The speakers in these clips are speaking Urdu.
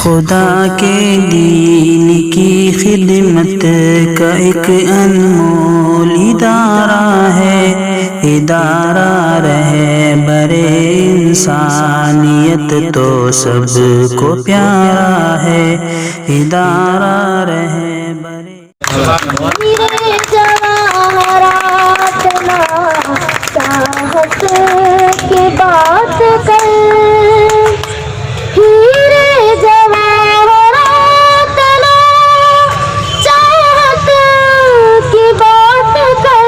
خدا کے دین کی خدمت کا ایک انمول ادارہ ہے، ادارہ رہبر انسانیت تو سب کو پیارا ہے، ادارہ رہبر جواہرات نا چاہت کی بات کر، ہیرے جواہرات نا چاہت کی بات کر،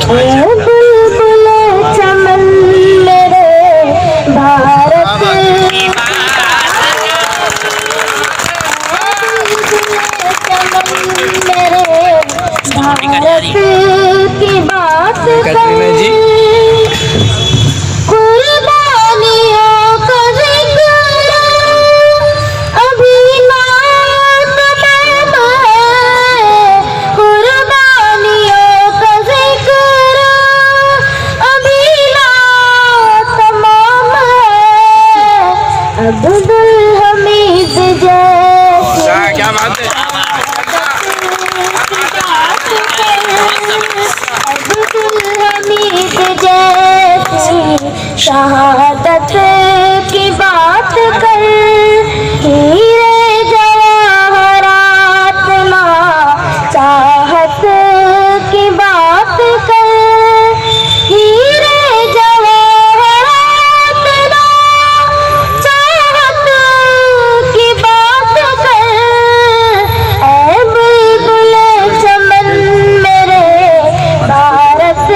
اے بلبل چمن میرے بھارت کی بات کر، قربانیوں کا ذکر ابھی نام ہے، قربانیوں کا ذکر ابھی تمام ہے، عبدالحمید جیسے کیا بات ہے، عبدالحمید جیسی شہادت کی بات کر، ہیرے جواہرات نا چاہت کی بات کر، ہیرے جواہرات نا چاہت کی بات کر، اے بلبل چمن میرے بھارت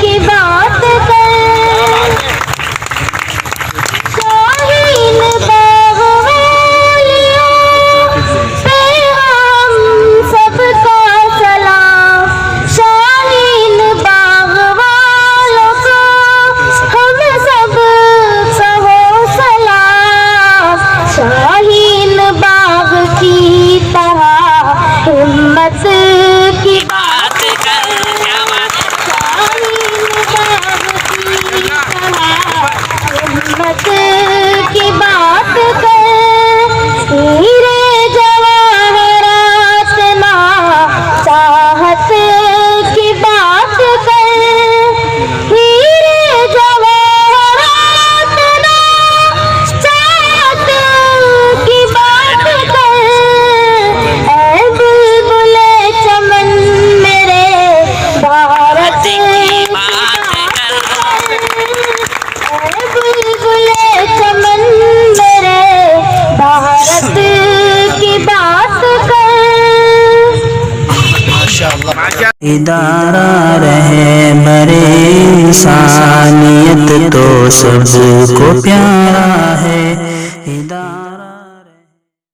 کی بات کر، شاہین باغ والیوں پہ ہم سب کا سلام، شاہین باغ والوں کو ہم سب کا ہو سلام، شاہین باغ کی طرح ہمت کی بات کر، شاہین باغ کی طرح ہمت کی بات کر، ہیرے جواہرات نا چاہت کی بات کر، ہیرے جواہرات نا چاہت کی بات کر، اے بلبل چمن میرے بھارت کی بات کر، اے بلبل چمن میرے بھارت کی بات کر، ادارہ رہبر انسانیت تو سب کو پیارا ہے، ادارہ